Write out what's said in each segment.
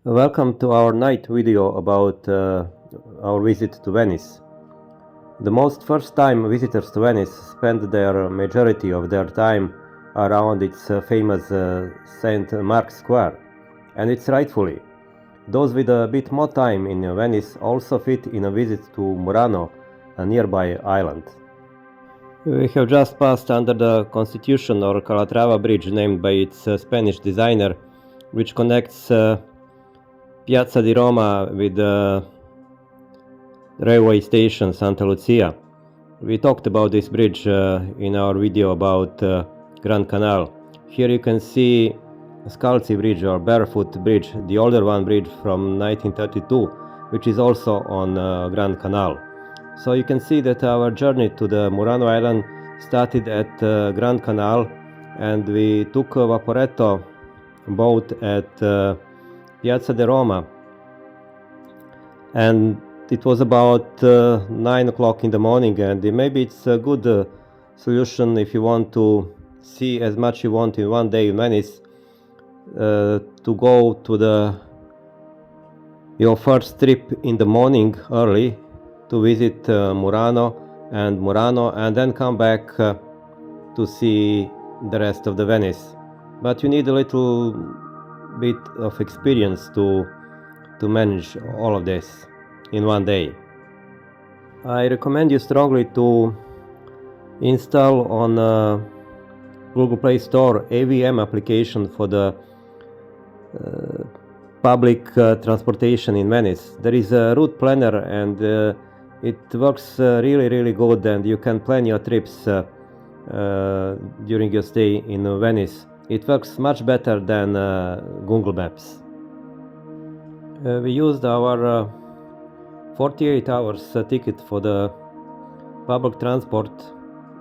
Welcome to our night video about our visit to Venice. The most first-time visitors to Venice spend their majority of their time around its famous St. Mark's Square, and it's rightfully. Those with a bit more time in Venice also fit in a visit to Murano, a nearby island. We have just passed under the Constitution or Calatrava bridge named by its Spanish designer, which connects Piazza di Roma with the railway station Santa Lucia. We talked about this bridge in our video about Grand Canal. Here you can see Scalzi Bridge or Barefoot Bridge, the older one bridge from 1932, which is also on Grand Canal. So you can see that our journey to the Murano Island started at Grand Canal, and we took a Vaporetto boat at Piazza di Roma, and it was about 9 o'clock in the morning, and maybe it's a good solution if you want to see as much you want in one day in Venice, to go to your first trip in the morning early to visit Murano, and then come back to see the rest of the Venice. But you need a little bit of experience to manage all of this in one day. I recommend you strongly to install on Google Play Store AVM application for the public transportation in Venice. There is a route planner, and it works really good, and you can plan your trips during your stay in Venice. It works much better than Google Maps. We used our 48 hours ticket for the public transport,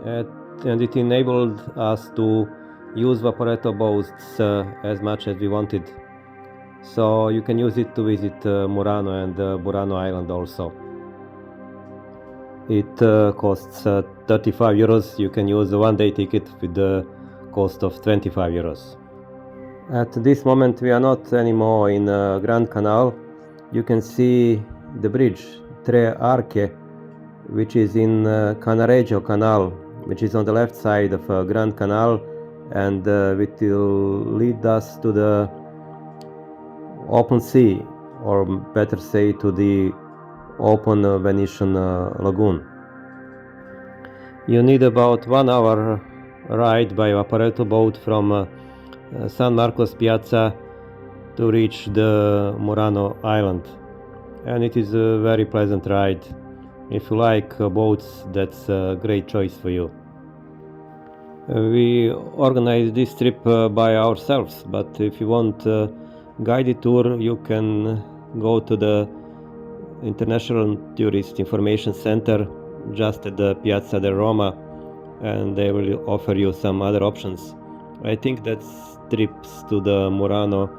and it enabled us to use Vaporetto boats as much as we wanted. So you can use it to visit Murano and Murano Island also. It costs 35 euros. You can use a one-day ticket with the cost of 25 euros. At this moment we are not anymore in Grand Canal. You can see the bridge Tre Arche, which is in Cannaregio Canal, which is on the left side of Grand Canal, and it will lead us to the open sea, or better say to the open Venetian lagoon. You need about 1 hour ride by Vaporetto boat from San Marcos Piazza to reach the Murano Island, and it is a very pleasant ride. If you like boats, that's a great choice for you. We organized this trip by ourselves, but if you want a guided tour, you can go to the International Tourist Information Center just at the Piazza del Roma, and they will offer you some other options. I think that's trips to the Murano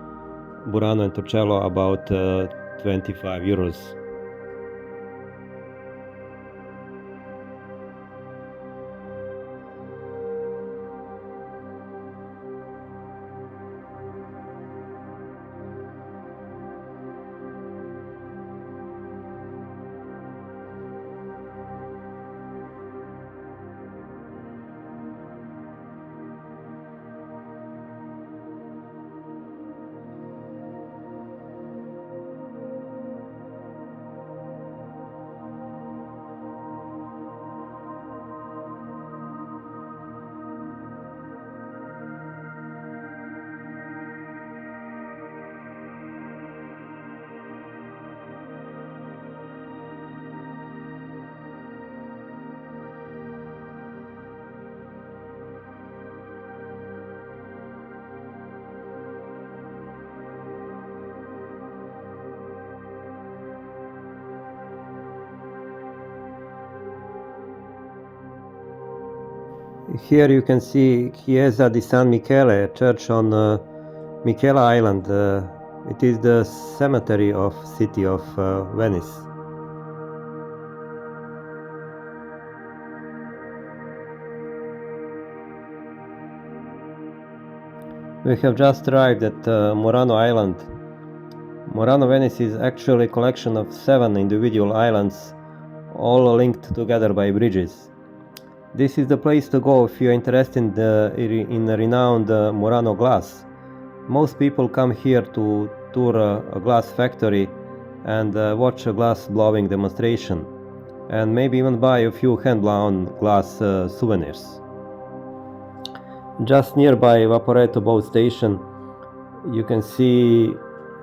and Torcello about 25 euros. Here you can see Chiesa di San Michele, a church on Michela Island. It is the cemetery of city of Venice. We have just arrived at Murano Island. Murano, Venice is actually a collection of 7 individual islands, all linked together by bridges. This is the place to go if you are interested in the renowned Murano glass. Most people come here to tour a glass factory and watch a glass blowing demonstration, and maybe even buy a few hand-blown glass souvenirs. Just nearby Vaporetto boat station, you can see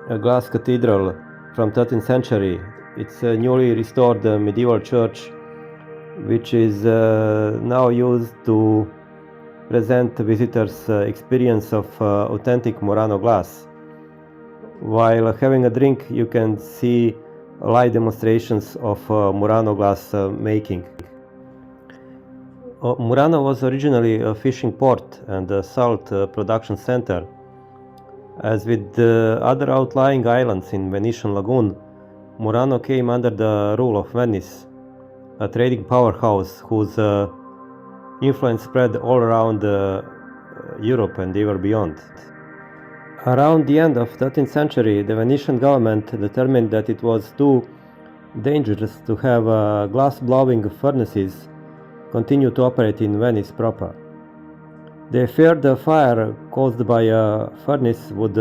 a Glass Cathedral from 13th century. It's a newly restored medieval church which is now used to present visitors' experience of authentic Murano glass. While having a drink, you can see live demonstrations of Murano glass making. Murano was originally a fishing port and a salt production center. As with the other outlying islands in Venetian lagoon, Murano came under the rule of Venice, a trading powerhouse whose influence spread all around Europe and even beyond. Around the end of 13th century, the Venetian government determined that it was too dangerous to have glass-blowing furnaces continue to operate in Venice proper. They feared the fire caused by a furnace would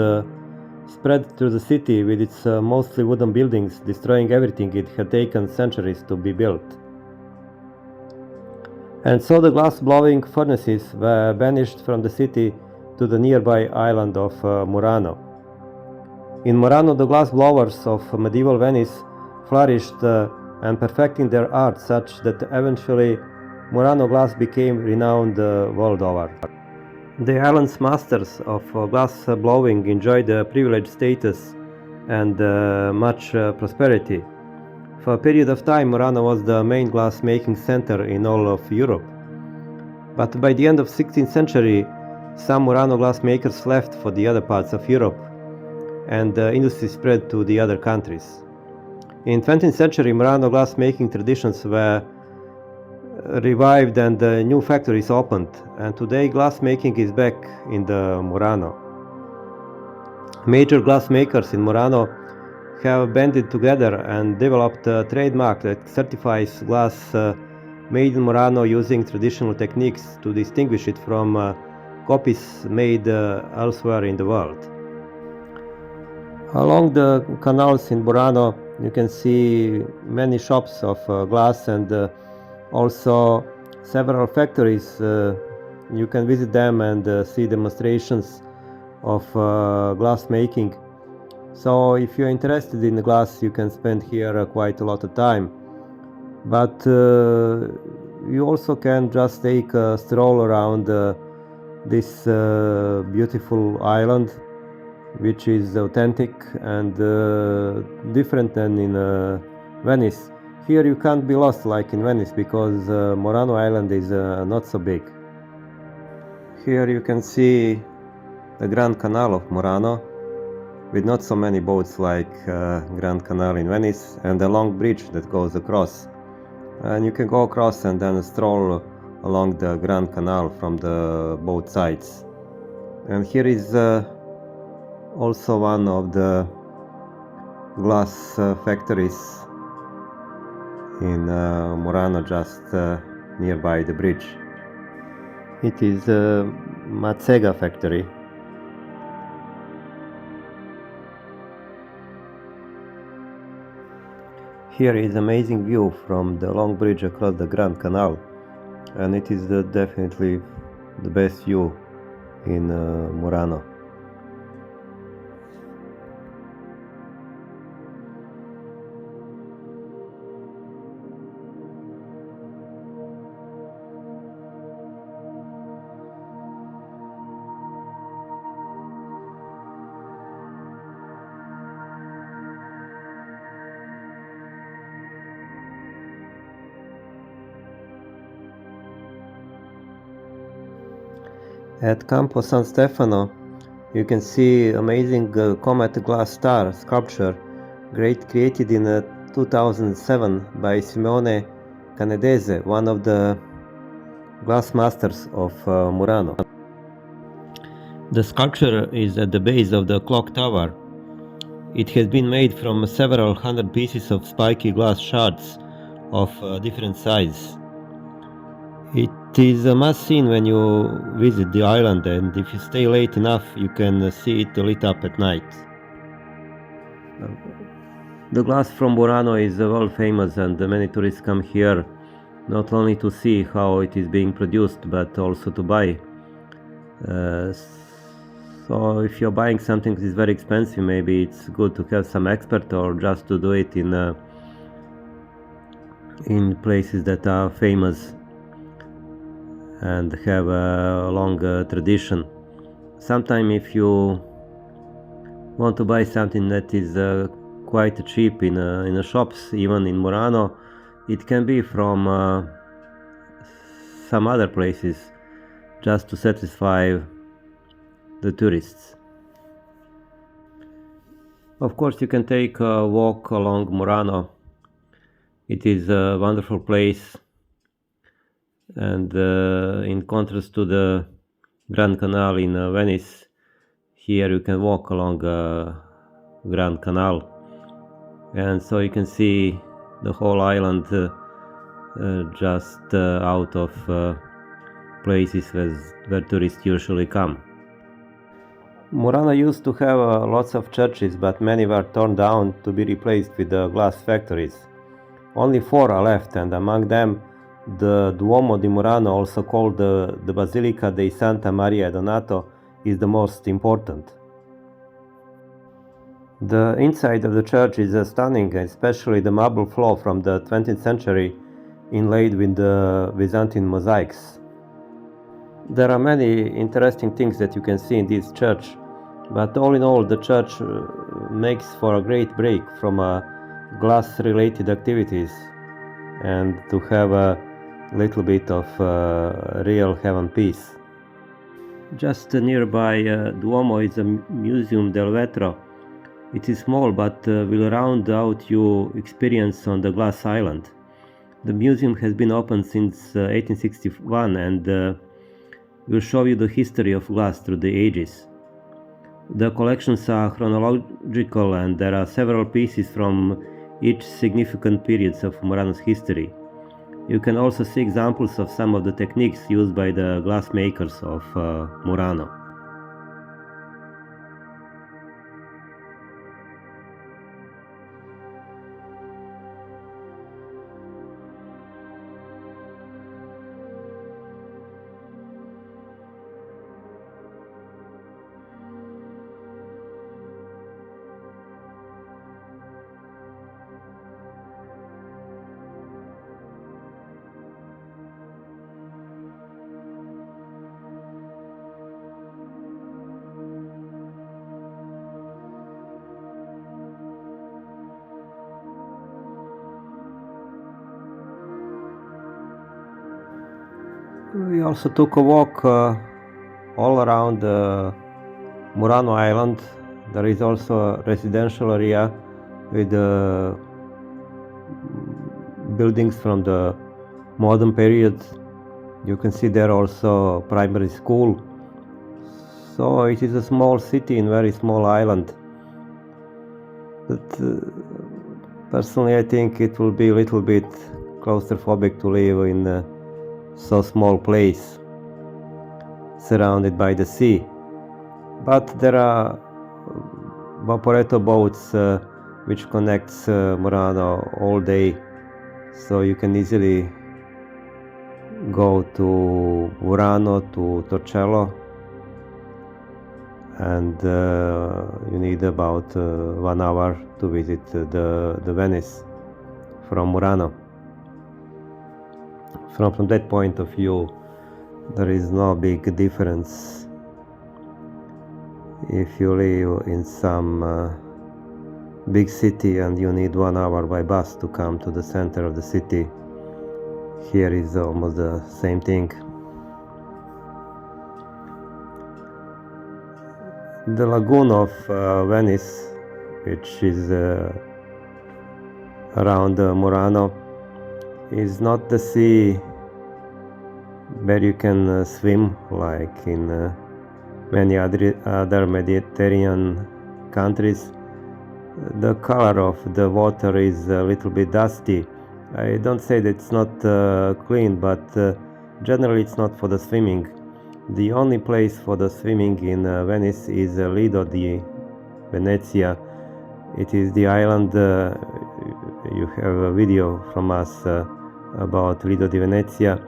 spread through the city with its mostly wooden buildings, destroying everything it had taken centuries to be built. And so the glass-blowing furnaces were banished from the city to the nearby island of Murano. In Murano, the glass blowers of medieval Venice flourished and perfecting their art such that eventually Murano glass became renowned world over. The island's masters of glass blowing enjoyed a privileged status and much prosperity. For a period of time, Murano was the main glass making center in all of Europe. But by the end of 16th century, some Murano glass makers left for the other parts of Europe, and the industry spread to the other countries. In 20th century, Murano glass making traditions were revived and new factories opened, and today glass making is back in the Murano. Major glass makers in Murano have banded together and developed a trademark that certifies glass made in Murano using traditional techniques to distinguish it from copies made elsewhere in the world. Along the canals in Murano, you can see many shops of glass and also several factories. You can visit them and see demonstrations of glass making. So if you're interested in glass, you can spend here quite a lot of time. But you also can just take a stroll around this beautiful island, which is authentic and different than in Venice. Here you can't be lost like in Venice because Murano Island is not so big. Here you can see the Grand Canal of Murano with not so many boats like Grand Canal in Venice, and a long bridge that goes across. And you can go across and then stroll along the Grand Canal from the both sides. And here is also one of the glass factories in Murano, just nearby the bridge. It is a Mazzega factory. Here is amazing view from the long bridge across the Grand Canal, and it is definitely the best view in Murano. At Campo San Stefano, you can see amazing comet glass star sculpture created in 2007 by Simone Cenedese, one of the glass masters of Murano. The sculpture is at the base of the clock tower. It has been made from several hundred pieces of spiky glass shards of different size. It is a must-see when you visit the island, and if you stay late enough you can see it lit up at night. The glass from Murano is world famous, and many tourists come here not only to see how it is being produced but also to buy. So if you're buying something that is very expensive, maybe it's good to have some expert or just to do it in places that are famous and have a long tradition. Sometimes if you want to buy something that is quite cheap in the shops, even in Murano, it can be from some other places just to satisfy the tourists. Of course, you can take a walk along Murano. It is a wonderful place, and in contrast to the Grand Canal in Venice, here you can walk along Grand Canal, and so you can see the whole island just out of places where tourists usually come. Murano used to have lots of churches, but many were torn down to be replaced with glass factories. Only 4 are left, and among them the Duomo di Murano, also called the Basilica dei Santa Maria e Donato, is the most important. The inside of the church is stunning, especially the marble floor from the 20th century inlaid with the Byzantine mosaics. There are many interesting things that you can see in this church, but all in all the church makes for a great break from glass-related activities and to have a little bit of real heaven peace. Just nearby Duomo is a Museum del Vetro. It is small but will round out your experience on the glass island. The museum has been open since 1861 and will show you the history of glass through the ages. The collections are chronological, and there are several pieces from each significant periods of Murano's history. You can also see examples of some of the techniques used by the glassmakers of Murano. We also took a walk all around Murano Island. There is also a residential area with buildings from the modern period. You can see there also primary school. So it is a small city in very small island. But personally I think it will be a little bit claustrophobic to live in so small place surrounded by the sea, but there are vaporetto boats which connects Murano all day, so you can easily go to Murano to Torcello, and you need about 1 hour to visit the Venice from Murano. From that point of view, there is no big difference if you live in some big city and you need 1 hour by bus to come to the center of the city. Here is almost the same thing. The lagoon of Venice, which is around Murano, is not the sea where you can swim like in many other Mediterranean countries. The color of the water is a little bit dusty. I don't say that it's not clean, but generally it's not for the swimming. The only place for the swimming in Venice is Lido di Venezia. It is the island. You have a video from us about Lido di Venezia,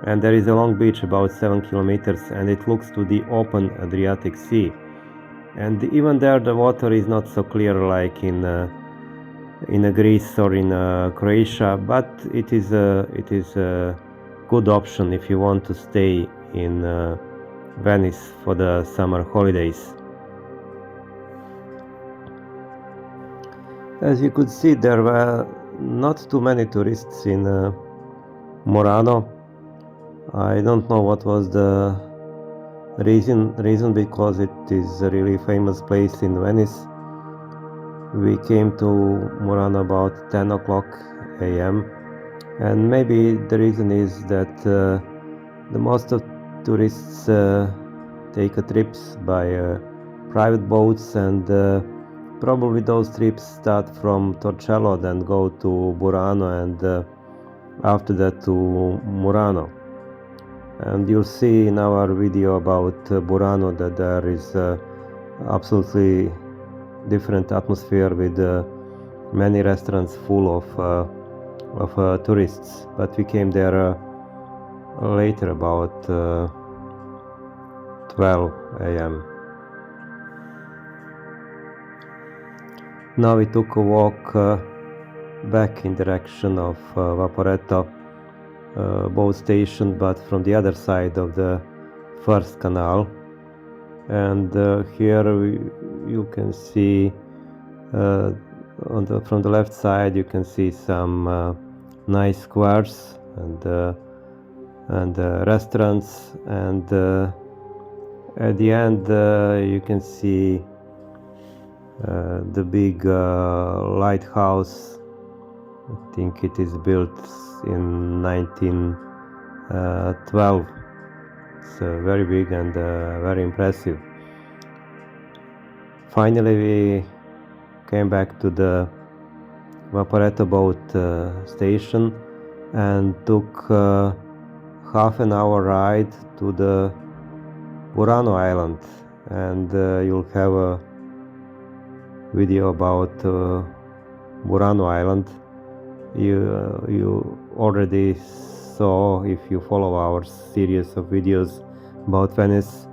and there is a long beach about 7 kilometers, and it looks to the open Adriatic Sea. And even there the water is not so clear like in Greece or in Croatia, but it is a good option if you want to stay in Venice for the summer holidays. As you could see, there were not too many tourists in Murano. I don't know what was the reason, because it is a really famous place in Venice. We came to Murano about 10 o'clock a.m. and maybe the reason is that the most of tourists take trips by private boats, and probably those trips start from Torcello, then go to Murano, and after that to Murano. And you'll see in our video about Murano that there is absolutely different atmosphere with many restaurants full of tourists. But we came there later, about 12 a.m. Now we took a walk back in direction of Vaporetto boat station, but from the other side of the first canal. And here you can see from the left side you can see some nice squares and restaurants, and at the end you can see the big lighthouse. I think it is built in 1912. It's very big and very impressive. Finally we came back to the Vaporetto boat station and took half an hour ride to the Murano island, and you'll have a video about Murano island. You already saw, if you follow our series of videos about Venice,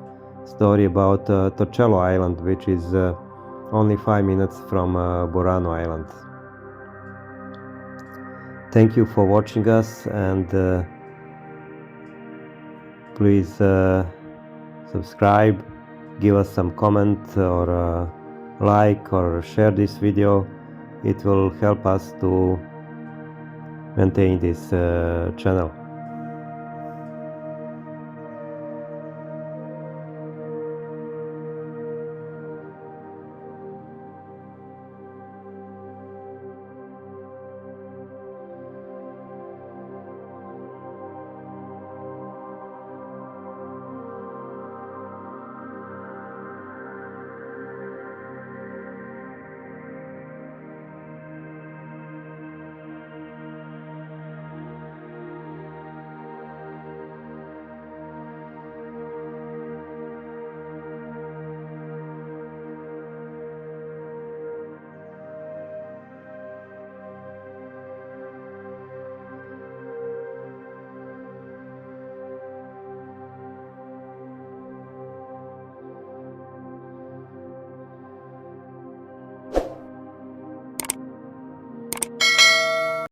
story about Torcello island, which is only 5 minutes from Murano island. Thank you for watching us, and please subscribe, give us some comment, or like or share this video. It will help us to maintain this channel.